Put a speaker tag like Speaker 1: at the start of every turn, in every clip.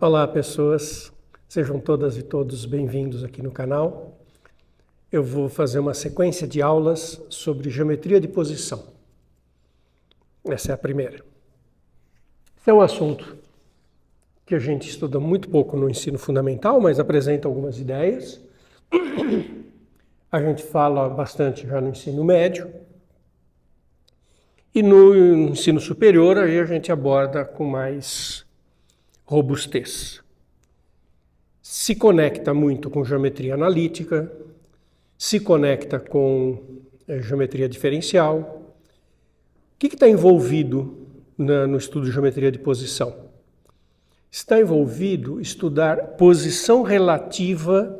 Speaker 1: Olá, pessoas. Sejam todas e todos bem-vindos aqui no canal. Eu vou fazer uma sequência de aulas sobre geometria de posição. Essa é a primeira. Esse é um assunto que a gente estuda muito pouco no ensino fundamental, mas apresenta algumas ideias. A gente fala bastante já no ensino médio. E no ensino superior, aí a gente aborda com mais robustez. Se conecta muito com geometria analítica, se conecta com geometria diferencial. O que está envolvido no estudo de geometria de posição? Está envolvido estudar posição relativa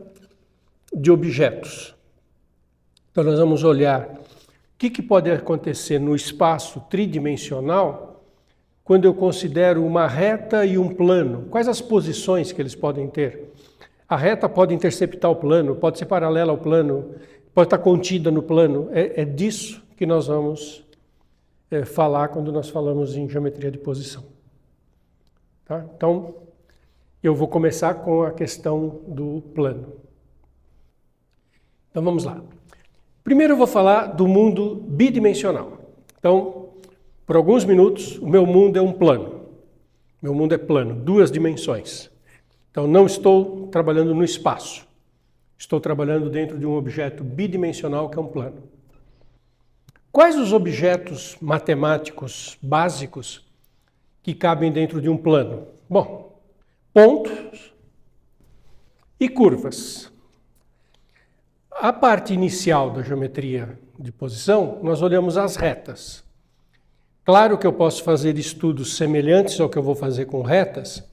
Speaker 1: de objetos. Então nós vamos olhar o que pode acontecer no espaço tridimensional quando eu considero uma reta e um plano. Quais as posições que eles podem ter? A reta pode interceptar o plano, pode ser paralela ao plano, pode estar contida no plano. É disso que nós vamos falar quando nós falamos em geometria de posição. Tá? Então, eu vou começar com a questão do plano. Então, vamos lá. Primeiro eu vou falar do mundo bidimensional. Então, por alguns minutos, o meu mundo é um plano. Meu mundo é plano, duas dimensões. Então, não estou trabalhando no espaço. Estou trabalhando dentro de um objeto bidimensional que é um plano. Quais os objetos matemáticos básicos que cabem dentro de um plano? Bom, pontos e curvas. A parte inicial da geometria de posição, nós olhamos as retas. Claro que eu posso fazer estudos semelhantes ao que eu vou fazer com retas,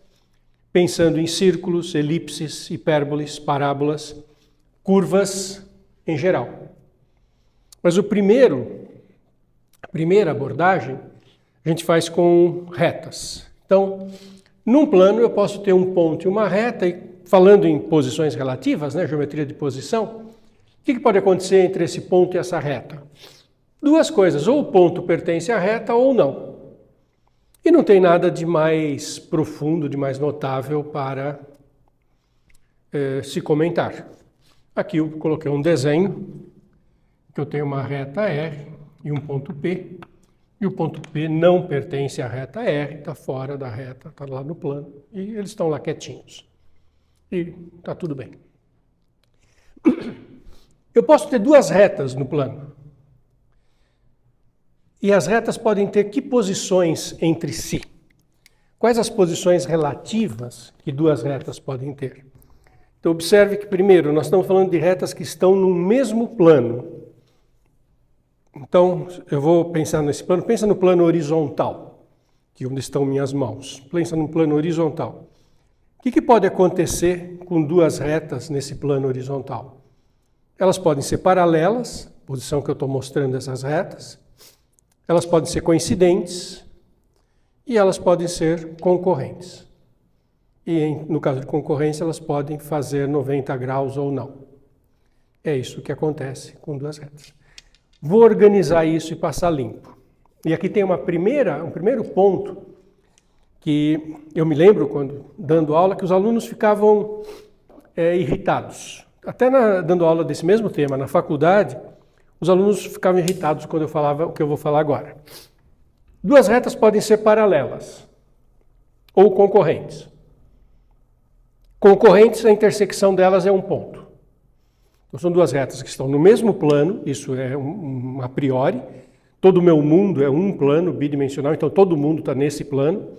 Speaker 1: pensando em círculos, elipses, hipérboles, parábolas, curvas em geral. Mas a primeira abordagem, a gente faz com retas. Então, num plano eu posso ter um ponto e uma reta, e falando em posições relativas, né, geometria de posição, o que pode acontecer entre esse ponto e essa reta? Duas coisas, ou o ponto pertence à reta ou não. E não tem nada de mais profundo, de mais notável para se comentar. Aqui eu coloquei um desenho, que eu tenho uma reta R e um ponto P, e o ponto P não pertence à reta R, está fora da reta, está lá no plano, e eles estão lá quietinhos. E está tudo bem. Eu posso ter duas retas no plano. E as retas podem ter que posições entre si? Quais as posições relativas que duas retas podem ter? Então observe que primeiro nós estamos falando de retas que estão no mesmo plano. Então eu vou pensar nesse plano, pensa no plano horizontal, que é onde estão minhas mãos. Pensa no plano horizontal. O que pode acontecer com duas retas nesse plano horizontal? Elas podem ser paralelas, posição que eu estou mostrando essas retas. Elas podem ser coincidentes e elas podem ser concorrentes. E no caso de concorrência, elas podem fazer 90 graus ou não. É isso que acontece com duas retas. Vou organizar isso e passar limpo. E aqui tem um primeiro ponto que eu me lembro, quando dando aula, que os alunos ficavam irritados. Até dando aula desse mesmo tema na faculdade, os alunos ficavam irritados quando eu falava o que eu vou falar agora. Duas retas podem ser paralelas ou concorrentes. Concorrentes, a intersecção delas é um ponto. Então, são duas retas que estão no mesmo plano, isso é a priori. Todo o meu mundo é um plano bidimensional, então todo mundo está nesse plano.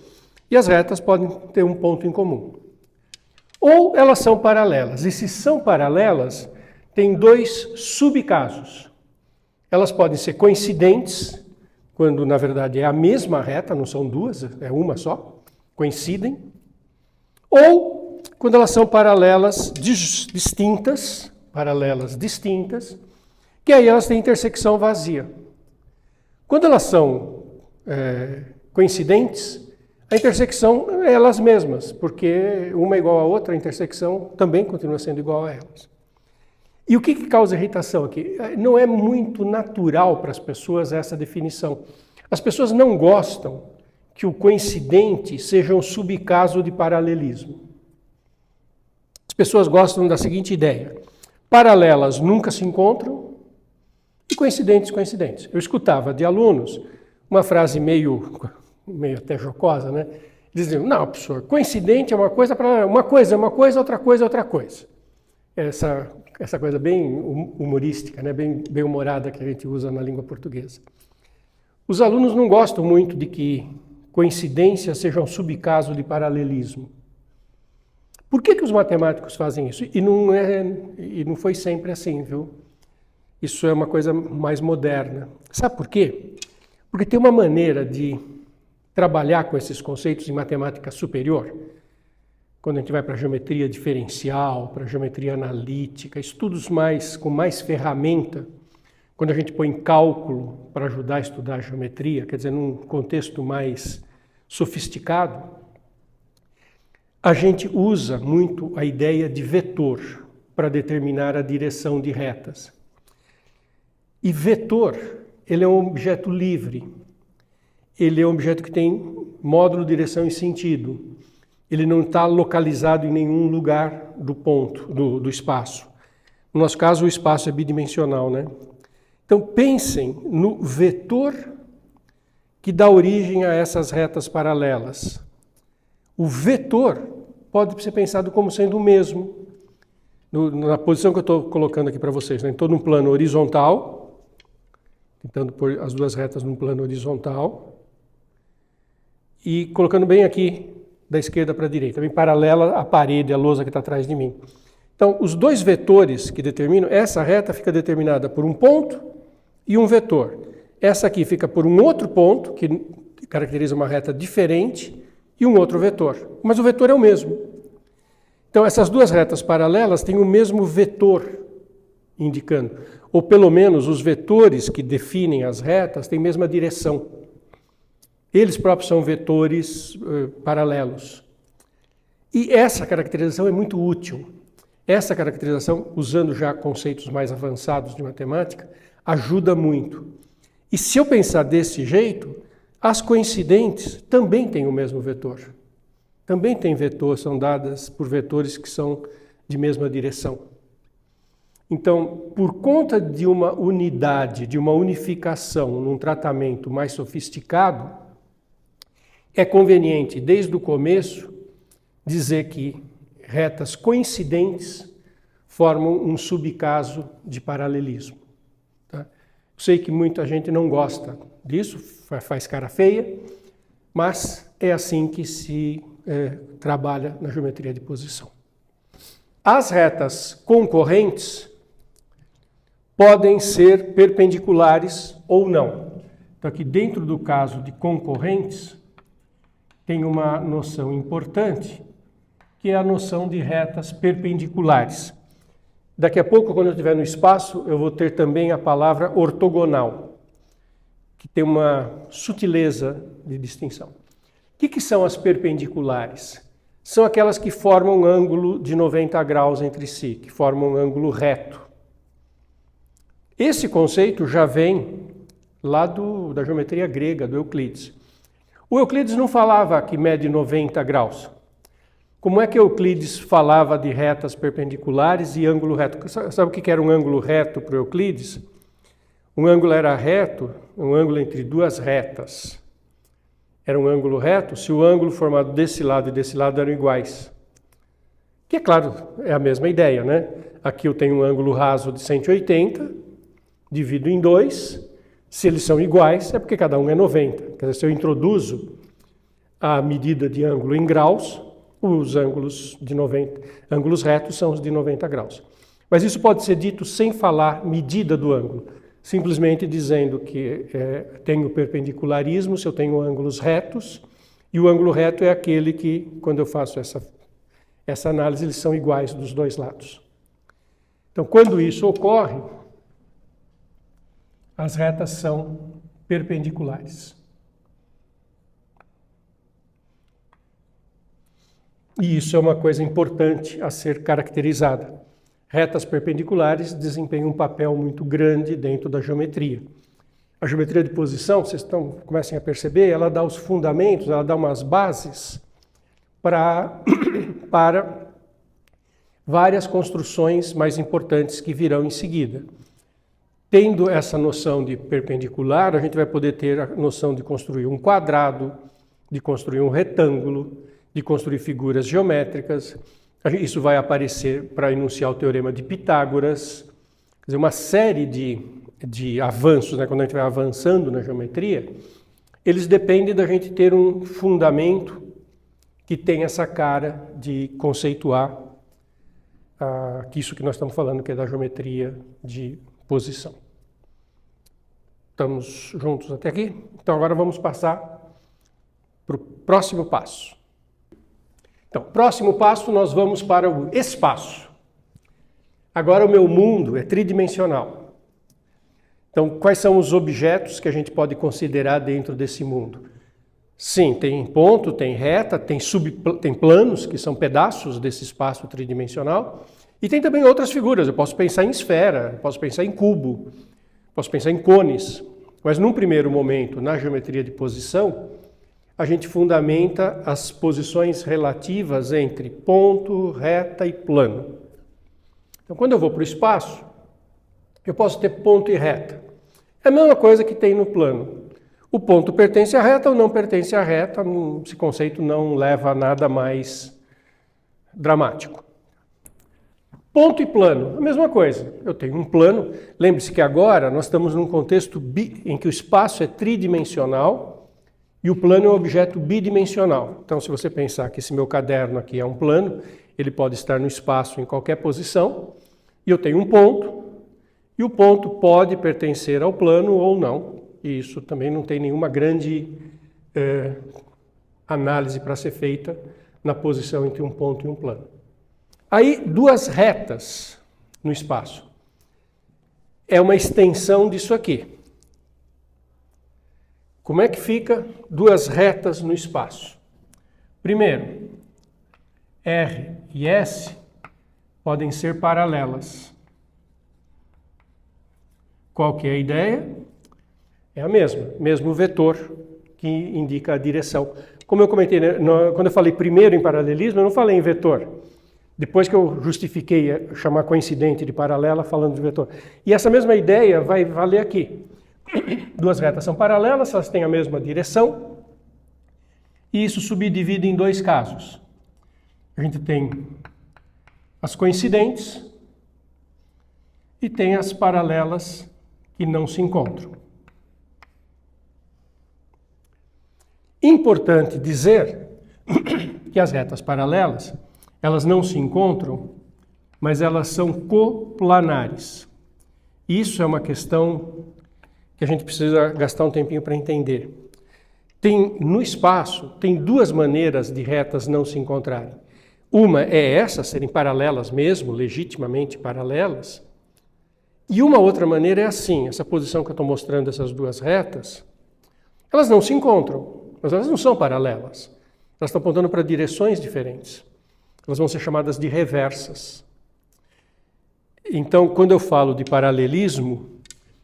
Speaker 1: E as retas podem ter um ponto em comum. Ou elas são paralelas. E se são paralelas, tem dois subcasos. Elas podem ser coincidentes, quando na verdade é a mesma reta, não são duas, é uma só, coincidem. Ou quando elas são paralelas distintas, que aí elas têm intersecção vazia. Quando elas são coincidentes, a intersecção é elas mesmas, porque uma é igual à outra, a intersecção também continua sendo igual a elas. E o que causa irritação aqui? Não é muito natural para as pessoas essa definição. As pessoas não gostam que o coincidente seja um subcaso de paralelismo. As pessoas gostam da seguinte ideia: paralelas nunca se encontram e coincidentes, coincidentes. Eu escutava de alunos uma frase meio até jocosa, né? Diziam: não, professor, coincidente é uma coisa, outra coisa, outra coisa. Essa coisa bem humorística, né? bem humorada que a gente usa na língua portuguesa. Os alunos não gostam muito de que coincidência seja um subcaso de paralelismo. Por que os matemáticos fazem isso? E não foi sempre assim, viu? Isso é uma coisa mais moderna. Sabe por quê? Porque tem uma maneira de trabalhar com esses conceitos em matemática superior, quando a gente vai para a geometria diferencial, para a geometria analítica, estudos com mais ferramenta, quando a gente põe cálculo para ajudar a estudar a geometria, quer dizer, num contexto mais sofisticado, a gente usa muito a ideia de vetor para determinar a direção de retas. E vetor, ele é um objeto livre. Ele é um objeto que tem módulo, direção e sentido. Ele não está localizado em nenhum lugar do ponto, do espaço. No nosso caso, o espaço é bidimensional, né? Então, pensem no vetor que dá origem a essas retas paralelas. O vetor pode ser pensado como sendo o mesmo. Na posição que eu estou colocando aqui para vocês, né? Estou num plano horizontal, tentando pôr as duas retas num plano horizontal, e colocando bem aqui, da esquerda para a direita, bem paralela à parede, à lousa que está atrás de mim. Então, os dois vetores que determinam, essa reta fica determinada por um ponto e um vetor. Essa aqui fica por um outro ponto, que caracteriza uma reta diferente, e um outro vetor. Mas o vetor é o mesmo. Então, essas duas retas paralelas têm o mesmo vetor indicando. Ou, pelo menos, os vetores que definem as retas têm a mesma direção. Eles próprios são vetores paralelos. E essa caracterização é muito útil. Essa caracterização, usando já conceitos mais avançados de matemática, ajuda muito. E se eu pensar desse jeito, as coincidentes também têm o mesmo vetor. Também têm vetor, são dadas por vetores que são de mesma direção. Então, por conta de uma unidade, de uma unificação num tratamento mais sofisticado, é conveniente, desde o começo, dizer que retas coincidentes formam um subcaso de paralelismo. Tá? Sei que muita gente não gosta disso, faz cara feia, mas é assim que se trabalha na geometria de posição. As retas concorrentes podem ser perpendiculares ou não. Então, aqui dentro do caso de concorrentes, tem uma noção importante, que é a noção de retas perpendiculares. Daqui a pouco, quando eu estiver no espaço, eu vou ter também a palavra ortogonal, que tem uma sutileza de distinção. O que são as perpendiculares? São aquelas que formam um ângulo de 90 graus entre si, que formam um ângulo reto. Esse conceito já vem lá da geometria grega, do Euclides. O Euclides não falava que mede 90 graus. Como é que Euclides falava de retas perpendiculares e ângulo reto? Sabe o que era um ângulo reto para o Euclides? Um ângulo era reto, um ângulo entre duas retas. Era um ângulo reto se o ângulo formado desse lado e desse lado eram iguais. Que, é claro, é a mesma ideia, né? Aqui eu tenho um ângulo raso de 180, divido em 2. Se eles são iguais, é porque cada um é 90. Quer dizer, se eu introduzo a medida de ângulo em graus, os ângulos retos são os de 90 graus. Mas isso pode ser dito sem falar medida do ângulo, simplesmente dizendo que tenho perpendicularismo se eu tenho ângulos retos, e o ângulo reto é aquele que, quando eu faço essa análise, eles são iguais dos dois lados. Então, quando isso ocorre, as retas são perpendiculares. E isso é uma coisa importante a ser caracterizada. Retas perpendiculares desempenham um papel muito grande dentro da geometria. A geometria de posição, vocês comecem a perceber, ela dá os fundamentos, ela dá umas bases para várias construções mais importantes que virão em seguida. Tendo essa noção de perpendicular, a gente vai poder ter a noção de construir um quadrado, de construir um retângulo, de construir figuras geométricas. Isso vai aparecer para enunciar o teorema de Pitágoras. Quer dizer, uma série de avanços, né, quando a gente vai avançando na geometria, eles dependem da gente ter um fundamento que tem essa cara de conceituar isso que nós estamos falando, que é da geometria de posição. Estamos juntos até aqui? Então agora vamos passar para o próximo passo. Então, próximo passo, nós vamos para o espaço. Agora o meu mundo é tridimensional. Então, quais são os objetos que a gente pode considerar dentro desse mundo? Sim, tem ponto, tem reta, tem planos, que são pedaços desse espaço tridimensional, e tem também outras figuras. Eu posso pensar em esfera, posso pensar em cubo, posso pensar em cones. Mas num primeiro momento, na geometria de posição, a gente fundamenta as posições relativas entre ponto, reta e plano. Então, quando eu vou para o espaço, eu posso ter ponto e reta. É a mesma coisa que tem no plano. O ponto pertence à reta ou não pertence à reta, esse conceito não leva a nada mais dramático. Ponto e plano, a mesma coisa. Eu tenho um plano, lembre-se que agora nós estamos num contexto em que o espaço é tridimensional e o plano é um objeto bidimensional. Então, se você pensar que esse meu caderno aqui é um plano, ele pode estar no espaço em qualquer posição, e eu tenho um ponto, e o ponto pode pertencer ao plano ou não. E isso também não tem nenhuma grande análise para ser feita na posição entre um ponto e um plano. Aí, duas retas no espaço. É uma extensão disso aqui. Como é que fica duas retas no espaço? Primeiro, R e S podem ser paralelas. Qual que é a ideia? É a mesma, mesmo vetor que indica a direção. Como eu comentei, quando eu falei primeiro em paralelismo, eu não falei em vetor. Depois que eu justifiquei chamar coincidente de paralela falando de vetor. E essa mesma ideia vai valer aqui. Duas retas são paralelas, elas têm a mesma direção. E isso subdivide em dois casos. A gente tem as coincidentes e tem as paralelas que não se encontram. Importante dizer que as retas paralelas, elas não se encontram, mas elas são coplanares. Isso é uma questão que a gente precisa gastar um tempinho para entender. No espaço, tem duas maneiras de retas não se encontrarem. Uma é essa, serem paralelas mesmo, legitimamente paralelas. E uma outra maneira é assim, essa posição que eu estou mostrando, essas duas retas, elas não se encontram. Mas elas não são paralelas. Elas estão apontando para direções diferentes. Elas vão ser chamadas de reversas. Então, quando eu falo de paralelismo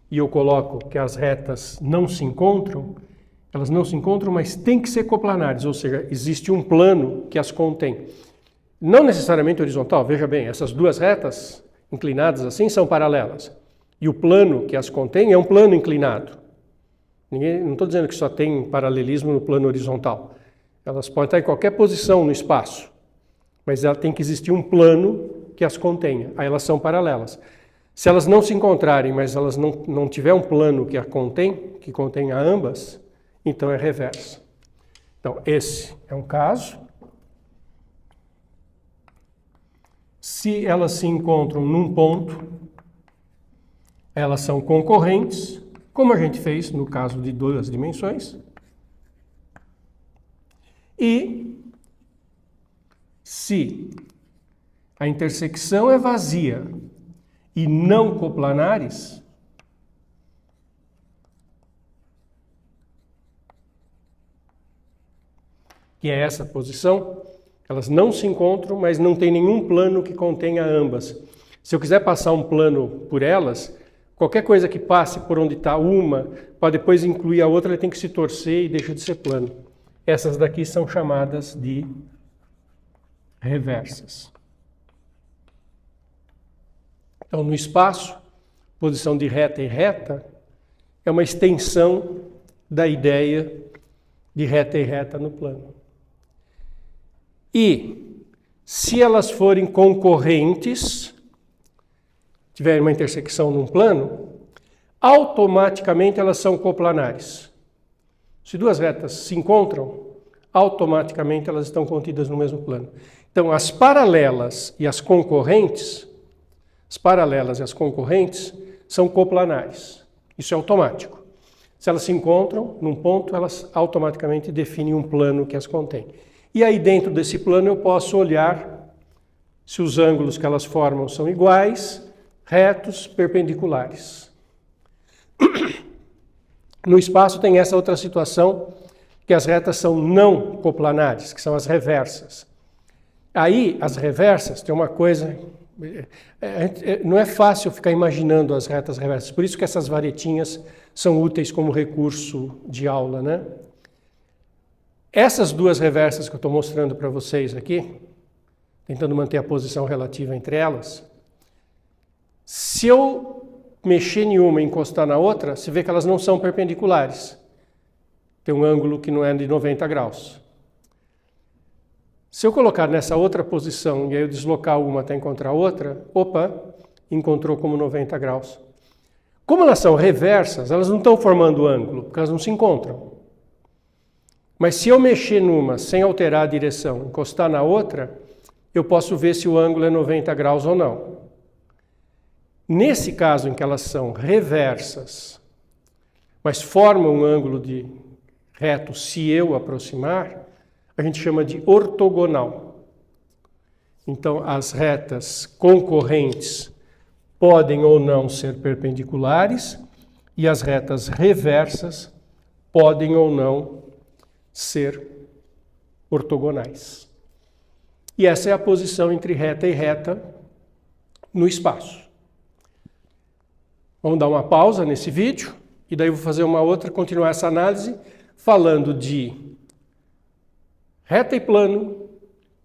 Speaker 1: e eu coloco que as retas não se encontram, elas não se encontram, mas têm que ser coplanares, ou seja, existe um plano que as contém. Não necessariamente horizontal, veja bem, essas duas retas inclinadas assim são paralelas. E o plano que as contém é um plano inclinado. Não estou dizendo que só tem paralelismo no plano horizontal. Elas podem estar em qualquer posição no espaço, mas ela tem que existir um plano que as contenha. Aí elas são paralelas. Se elas não se encontrarem, mas elas não tiver um plano que a contém, que contenha ambas, então é reversa. Então, esse é um caso. Se elas se encontram num ponto, elas são concorrentes, como a gente fez no caso de duas dimensões. E se a intersecção é vazia e não coplanares, que é essa posição, elas não se encontram, mas não tem nenhum plano que contenha ambas. Se eu quiser passar um plano por elas, Qualquer coisa que passe por onde está uma, para depois incluir a outra, ele tem que se torcer e deixa de ser plano. Essas daqui são chamadas de reversas. Então, no espaço, posição de reta e reta é uma extensão da ideia de reta e reta no plano. E, se elas forem concorrentes, tiverem uma intersecção num plano, automaticamente elas são coplanares. Se duas retas se encontram, automaticamente elas estão contidas no mesmo plano. Então, as paralelas e as concorrentes são coplanares. Isso é automático. Se elas se encontram num ponto, elas automaticamente definem um plano que as contém. E aí, dentro desse plano, eu posso olhar se os ângulos que elas formam são iguais, retos, perpendiculares. No espaço tem essa outra situação, que as retas são não coplanares, que são as reversas. Aí, as reversas, tem uma coisa... Não é fácil ficar imaginando as retas reversas, por isso que essas varetinhas são úteis como recurso de aula, né? Essas duas reversas que eu estou mostrando para vocês aqui, tentando manter a posição relativa entre elas, se eu mexer em uma e encostar na outra, você vê que elas não são perpendiculares. Tem um ângulo que não é de 90 graus. Se eu colocar nessa outra posição e aí eu deslocar uma até encontrar a outra, encontrou como 90 graus. Como elas são reversas, elas não estão formando ângulo, porque elas não se encontram. Mas se eu mexer numa sem alterar a direção, encostar na outra, eu posso ver se o ângulo é 90 graus ou não. Nesse caso em que elas são reversas, mas formam um ângulo de reto se eu aproximar, a gente chama de ortogonal. Então, as retas concorrentes podem ou não ser perpendiculares e as retas reversas podem ou não ser ortogonais. E essa é a posição entre reta e reta no espaço. Vamos dar uma pausa nesse vídeo e daí eu vou fazer uma outra, continuar essa análise, falando de reta e plano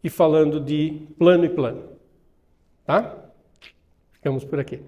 Speaker 1: e falando de plano e plano. Tá? Ficamos por aqui.